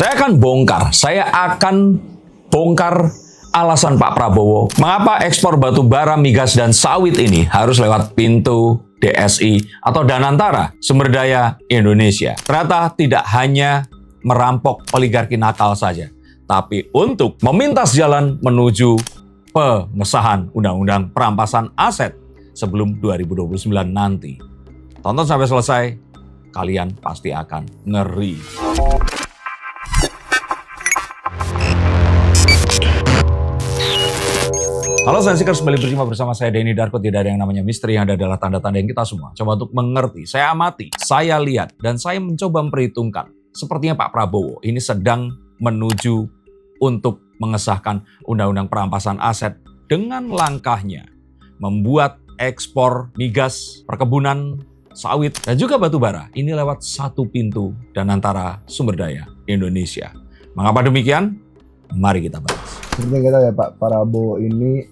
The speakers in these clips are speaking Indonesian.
Saya akan bongkar alasan Pak Prabowo mengapa ekspor batu bara, migas, dan sawit ini harus lewat pintu DSI atau Danantara Sumber Daya Indonesia. Ternyata tidak hanya merampok oligarki nakal saja, tapi untuk memintas jalan menuju pengesahan Undang-Undang Perampasan Aset sebelum 2029 nanti. Tonton sampai selesai, kalian pasti akan ngeri. Halo Sensikers, kembali berjumpa bersama saya Denny Darko. Tidak ada yang namanya misteri, yang ada adalah tanda-tanda yang kita semua coba untuk mengerti. Saya amati, saya lihat, dan saya mencoba memperhitungkan. Sepertinya Pak Prabowo ini sedang menuju untuk mengesahkan Undang-Undang Perampasan Aset dengan langkahnya membuat ekspor migas, perkebunan, sawit, dan juga batu bara ini lewat satu pintu Danantara Sumber Daya Indonesia. Mengapa demikian? Mari kita bahas. Seperti kita ya Pak Prabowo ini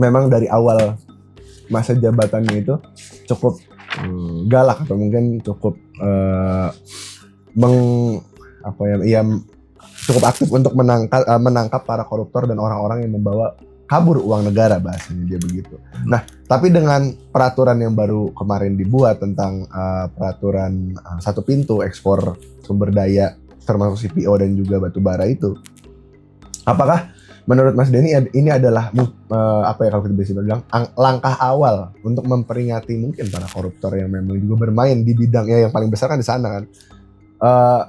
memang dari awal masa jabatannya itu cukup galak atau mungkin cukup cukup aktif untuk menangkap para koruptor dan orang-orang yang membawa kabur uang negara, bahasanya dia begitu. Nah, tapi dengan peraturan yang baru kemarin dibuat tentang peraturan satu pintu ekspor sumber daya termasuk CPO dan juga batu bara itu, apakah menurut Mas Denny ini adalah kalau kita bisa bilang langkah awal untuk memperingati mungkin para koruptor yang memang juga bermain di bidangnya yang paling besar kan di sana kan,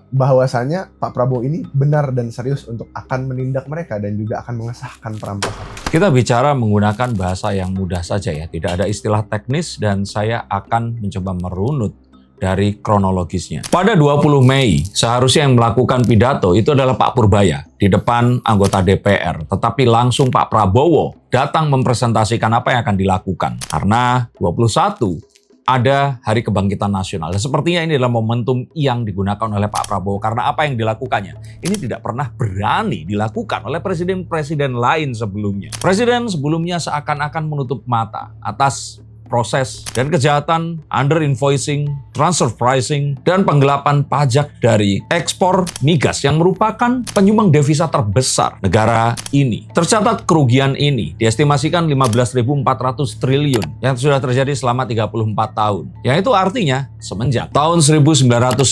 bahwasanya Pak Prabowo ini benar dan serius untuk akan menindak mereka dan juga akan mengesahkan perampasan. Kita bicara menggunakan bahasa yang mudah saja ya, tidak ada istilah teknis dan saya akan mencoba merunut dari kronologisnya. Pada 20 Mei, seharusnya yang melakukan pidato itu adalah Pak Purbaya di depan anggota DPR. Tetapi langsung Pak Prabowo datang mempresentasikan apa yang akan dilakukan. Karena 21 ada Hari Kebangkitan Nasional. Dan sepertinya ini adalah momentum yang digunakan oleh Pak Prabowo. Karena apa yang dilakukannya, ini tidak pernah berani dilakukan oleh presiden-presiden lain sebelumnya. Presiden sebelumnya seakan-akan menutup mata atas proses dan kejahatan under invoicing, transfer pricing, dan penggelapan pajak dari ekspor migas yang merupakan penyumbang devisa terbesar negara ini. Tercatat kerugian ini diestimasikan 15.400 triliun yang sudah terjadi selama 34 tahun. Yang itu artinya semenjak tahun 1991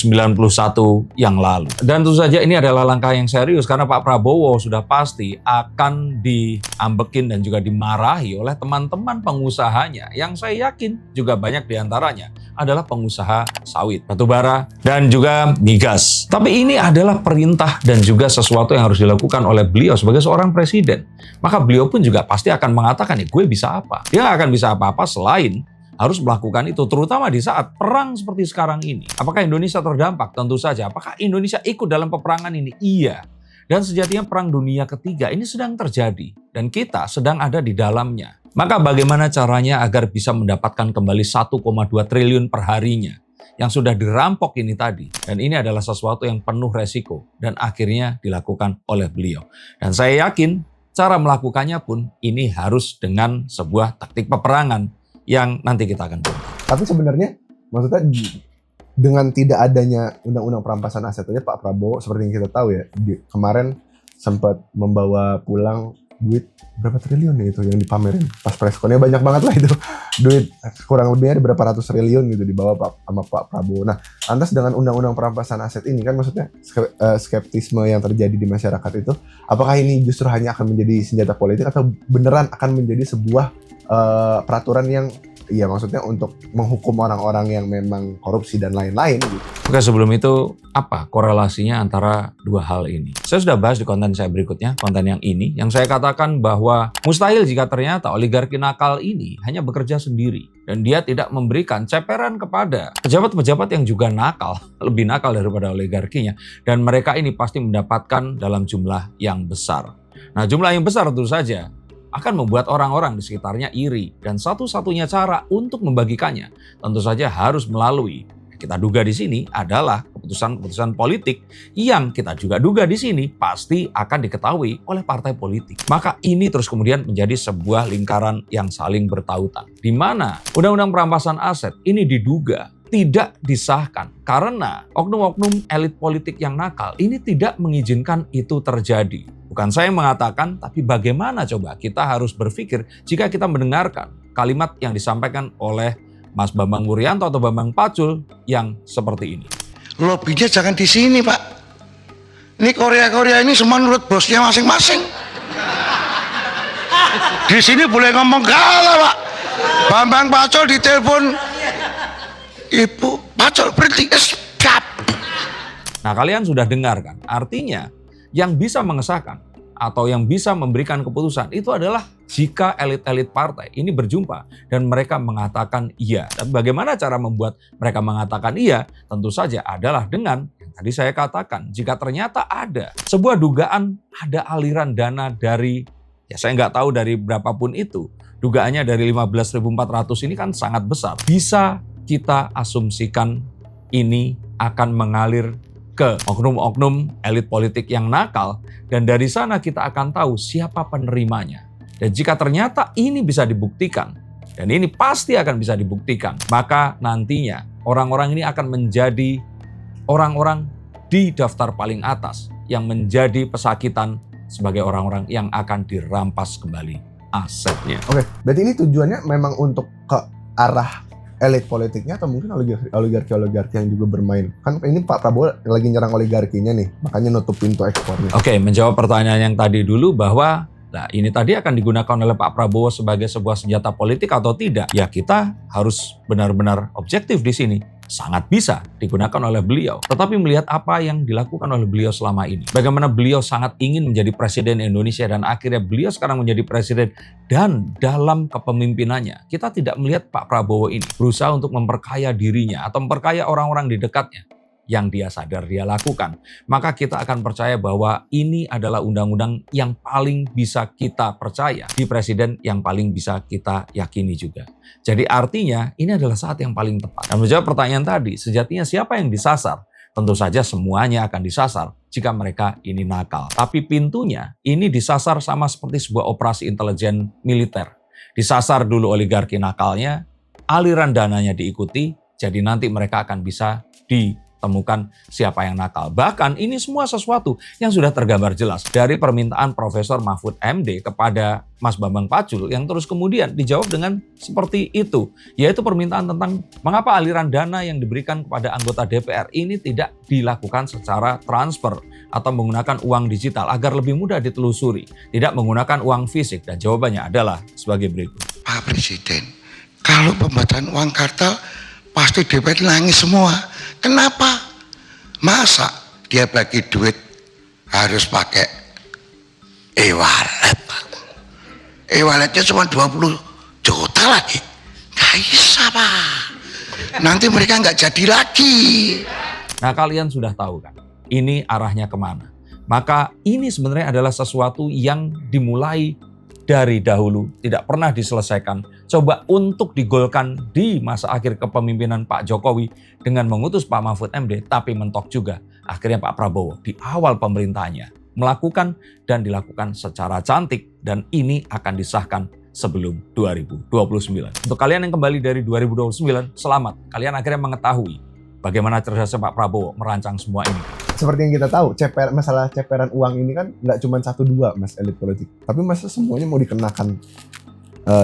yang lalu. Dan tentu saja ini adalah langkah yang serius karena Pak Prabowo sudah pasti akan diambekin dan juga dimarahi oleh teman-teman pengusahanya yang saya yakin juga banyak diantaranya adalah pengusaha sawit, batubara, dan juga migas. Tapi ini adalah perintah dan juga sesuatu yang harus dilakukan oleh beliau sebagai seorang presiden. Maka beliau pun juga pasti akan mengatakan, ya gue bisa apa? Dia nggak akan bisa apa-apa selain harus melakukan itu, terutama di saat perang seperti sekarang ini. Apakah Indonesia terdampak? Tentu saja. Apakah Indonesia ikut dalam peperangan ini? Iya. Dan sejatinya Perang Dunia Ketiga ini sedang terjadi dan kita sedang ada di dalamnya. Maka bagaimana caranya agar bisa mendapatkan kembali 1,2 triliun per harinya yang sudah dirampok ini tadi. Dan ini adalah sesuatu yang penuh resiko dan akhirnya dilakukan oleh beliau. Dan saya yakin cara melakukannya pun ini harus dengan sebuah taktik peperangan yang nanti kita akan bongkar. Tapi sebenarnya maksudnya dengan tidak adanya undang-undang perampasan aset aja Pak Prabowo seperti yang kita tahu ya, kemarin sempat membawa pulang duit berapa triliun ya itu yang dipamerin pas preskonnya, banyak banget lah itu duit, kurang lebihnya ada berapa ratus triliun gitu dibawa sama Pak Prabowo. Nah, lantas dengan undang-undang perampasan aset ini kan maksudnya skeptisme yang terjadi di masyarakat itu, apakah ini justru hanya akan menjadi senjata politik atau beneran akan menjadi sebuah peraturan yang iya maksudnya untuk menghukum orang-orang yang memang korupsi dan lain-lain gitu. Oke, sebelum itu apa korelasinya antara dua hal ini? Saya sudah bahas di konten saya berikutnya, konten yang ini, yang saya katakan bahwa mustahil jika ternyata oligarki nakal ini hanya bekerja sendiri dan dia tidak memberikan ceperan kepada pejabat-pejabat yang juga nakal, lebih nakal daripada oligarkinya, dan mereka ini pasti mendapatkan dalam jumlah yang besar. Nah, jumlah yang besar tentu saja akan membuat orang-orang di sekitarnya iri. Dan satu-satunya cara untuk membagikannya tentu saja harus melalui, kita duga di sini adalah keputusan-keputusan politik yang kita juga duga di sini pasti akan diketahui oleh partai politik. Maka ini terus kemudian menjadi sebuah lingkaran yang saling bertautan. Di mana Undang-Undang Perampasan Aset ini diduga tidak disahkan karena oknum-oknum elit politik yang nakal ini tidak mengizinkan itu terjadi. Bukan saya yang mengatakan, tapi bagaimana coba kita harus berpikir jika kita mendengarkan kalimat yang disampaikan oleh Mas Bambang Wuryanto atau Bambang Pacul yang seperti ini. Lobbynya jangan di sini, Pak. Ini Korea ini semua nurut bosnya masing-masing. Di sini boleh ngomong kalah, Pak. Bambang Pacul ditelepon, Ibu Pacul berhenti, stop. Nah, kalian sudah dengar kan? Artinya yang bisa mengesahkan atau yang bisa memberikan keputusan itu adalah jika elit-elit partai ini berjumpa dan mereka mengatakan iya. Dan bagaimana cara membuat mereka mengatakan iya? Tentu saja adalah dengan yang tadi saya katakan, jika ternyata ada sebuah dugaan ada aliran dana dari, ya saya nggak tahu dari berapapun itu, dugaannya dari 15.400 ini kan sangat besar. Bisa kita asumsikan ini akan mengalir ke oknum-oknum elit politik yang nakal, dan dari sana kita akan tahu siapa penerimanya. Dan jika ternyata ini bisa dibuktikan, dan ini pasti akan bisa dibuktikan, maka nantinya orang-orang ini akan menjadi orang-orang di daftar paling atas yang menjadi pesakitan sebagai orang-orang yang akan dirampas kembali asetnya. Oke, berarti ini tujuannya memang untuk ke arah elit politiknya atau mungkin oligarki yang juga bermain. Kan ini Pak Prabowo lagi nyerang oligarkinya nih, makanya nutup pintu ekspornya. Oke, menjawab pertanyaan yang tadi dulu bahwa ini tadi akan digunakan oleh Pak Prabowo sebagai sebuah senjata politik atau tidak? Ya, kita harus benar-benar objektif di sini. Sangat bisa digunakan oleh beliau. Tetapi melihat apa yang dilakukan oleh beliau selama ini. Bagaimana beliau sangat ingin menjadi presiden Indonesia dan akhirnya beliau sekarang menjadi presiden. Dan dalam kepemimpinannya, kita tidak melihat Pak Prabowo ini berusaha untuk memperkaya dirinya atau memperkaya orang-orang di dekatnya. Yang dia sadar dia lakukan. Maka kita akan percaya bahwa ini adalah undang-undang yang paling bisa kita percaya. Di presiden yang paling bisa kita yakini juga. Jadi artinya ini adalah saat yang paling tepat. Dan menjawab pertanyaan tadi, sejatinya siapa yang disasar? Tentu saja semuanya akan disasar jika mereka ini nakal. Tapi pintunya ini disasar sama seperti sebuah operasi intelijen militer. Disasar dulu oligarki nakalnya, aliran dananya diikuti, jadi nanti mereka akan bisa ditemukan siapa yang nakal. Bahkan ini semua sesuatu yang sudah tergambar jelas dari permintaan Profesor Mahfud MD kepada Mas Bambang Pacul yang terus kemudian dijawab dengan seperti itu, yaitu permintaan tentang mengapa aliran dana yang diberikan kepada anggota DPR ini tidak dilakukan secara transfer atau menggunakan uang digital agar lebih mudah ditelusuri, tidak menggunakan uang fisik. Dan jawabannya adalah sebagai berikut. Pak Presiden, kalau pembacaan uang kartal pasti DPR nangis semua. Kenapa? Masa dia bagi duit harus pakai e-wallet? E-walletnya cuma 20 juta lagi. Nggak bisa, Pak. Nanti mereka nggak jadi lagi. Nah, kalian sudah tahu kan, ini arahnya kemana. Maka ini sebenarnya adalah sesuatu yang dimulai dari dahulu, tidak pernah diselesaikan. Coba untuk digolkan di masa akhir kepemimpinan Pak Jokowi dengan mengutus Pak Mahfud MD, tapi mentok juga. Akhirnya Pak Prabowo di awal pemerintahannya melakukan dan dilakukan secara cantik, dan ini akan disahkan sebelum 2029. Untuk kalian yang kembali dari 2029, selamat. Kalian akhirnya mengetahui bagaimana cerdasnya Pak Prabowo merancang semua ini. Seperti yang kita tahu, masalah ceperan uang ini kan nggak cuma 1-2 mas elit politik, tapi masa semuanya mau dikenakan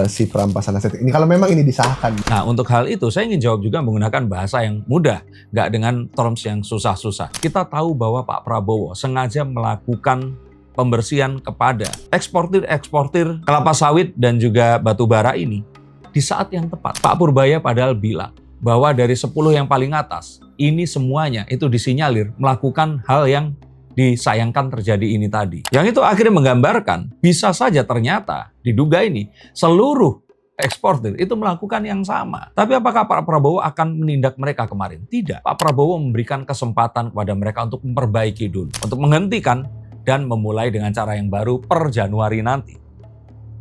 si perampasan aset ini kalau memang ini disahkan. Nah, untuk hal itu saya ingin jawab juga menggunakan bahasa yang mudah, nggak dengan terms yang susah-susah. Kita tahu bahwa Pak Prabowo sengaja melakukan pembersihan kepada eksportir kelapa sawit dan juga batu bara ini di saat yang tepat. Pak Purbaya padahal bilang bahwa dari 10 yang paling atas, ini semuanya itu disinyalir melakukan hal yang disayangkan terjadi ini tadi. Yang itu akhirnya menggambarkan, bisa saja ternyata diduga ini seluruh eksportir itu melakukan yang sama. Tapi apakah Pak Prabowo akan menindak mereka kemarin? Tidak. Pak Prabowo memberikan kesempatan kepada mereka untuk memperbaiki dulu, untuk menghentikan dan memulai dengan cara yang baru per Januari nanti.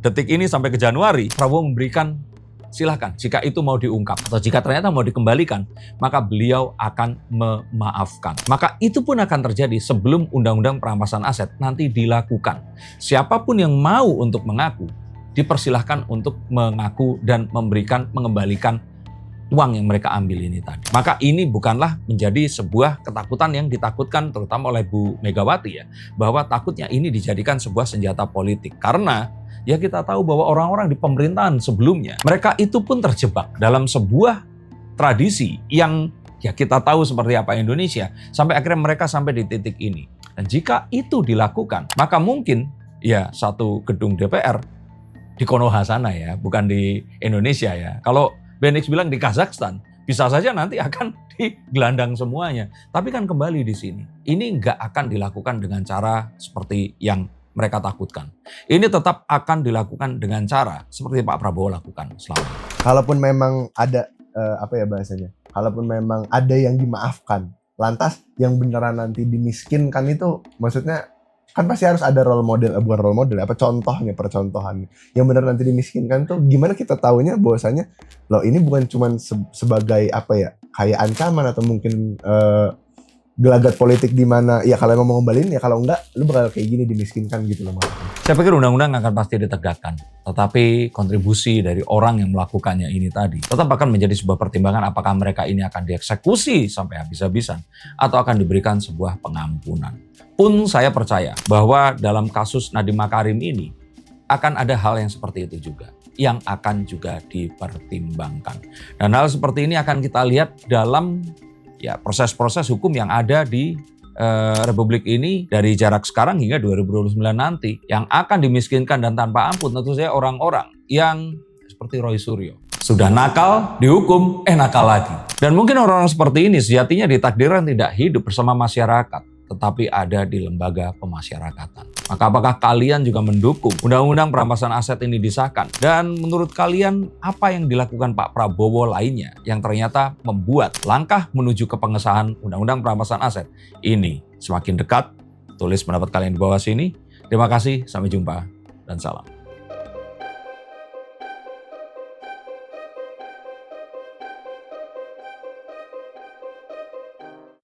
Detik ini sampai ke Januari, Prabowo memberikan silahkan, jika itu mau diungkap atau jika ternyata mau dikembalikan, maka beliau akan memaafkan. Maka itu pun akan terjadi sebelum undang-undang perampasan aset nanti dilakukan. Siapapun yang mau untuk mengaku, dipersilahkan untuk mengaku dan mengembalikan uang yang mereka ambil ini tadi. Maka ini bukanlah menjadi sebuah ketakutan yang ditakutkan terutama oleh Bu Megawati ya, bahwa takutnya ini dijadikan sebuah senjata politik. Karena ya kita tahu bahwa orang-orang di pemerintahan sebelumnya, mereka itu pun terjebak dalam sebuah tradisi yang ya kita tahu seperti apa Indonesia, sampai akhirnya mereka sampai di titik ini. Dan jika itu dilakukan, maka mungkin ya satu gedung DPR di Konoha sana ya, bukan di Indonesia ya. Kalau Benix bilang di Kazakhstan, bisa saja nanti akan digelandang semuanya. Tapi kan kembali di sini, ini nggak akan dilakukan dengan cara seperti yang mereka takutkan. Ini tetap akan dilakukan dengan cara seperti Pak Prabowo lakukan selama ini. Kalaupun memang ada apa ya bahasanya, kalaupun memang ada yang dimaafkan, lantas yang beneran nanti dimiskinkan itu, maksudnya kan pasti harus ada role model, bukan role model, apa contohnya, percontohan. Yang benar nanti dimiskinkan tuh gimana kita tahunya bahwasanya loh ini bukan cuma sebagai apa ya, kayak ancaman atau mungkin gelagat politik di mana ya kalau emang mau ngembaliin ya, kalau enggak lu bakal kayak gini dimiskinkan gitu loh maksudnya. Saya pikir undang-undang akan pasti ditegakkan, tetapi kontribusi dari orang yang melakukannya ini tadi tetap akan menjadi sebuah pertimbangan apakah mereka ini akan dieksekusi sampai habis-habisan atau akan diberikan sebuah pengampunan. Pun saya percaya bahwa dalam kasus Nadiem Makarim ini akan ada hal yang seperti itu juga yang akan juga dipertimbangkan. Dan hal seperti ini akan kita lihat dalam ya proses-proses hukum yang ada di Republik ini dari jarak sekarang hingga 2029 nanti. Yang akan dimiskinkan dan tanpa ampun tentu saja orang-orang yang seperti Roy Suryo. Sudah nakal, dihukum, nakal lagi. Dan mungkin orang-orang seperti ini sejatinya ditakdirkan tidak hidup bersama masyarakat, tetapi ada di lembaga pemasyarakatan. Maka apakah kalian juga mendukung undang-undang perampasan aset ini disahkan? Dan menurut kalian apa yang dilakukan Pak Prabowo lainnya yang ternyata membuat langkah menuju ke pengesahan undang-undang perampasan aset ini semakin dekat? Tulis pendapat kalian di bawah sini. Terima kasih, sampai jumpa dan salam.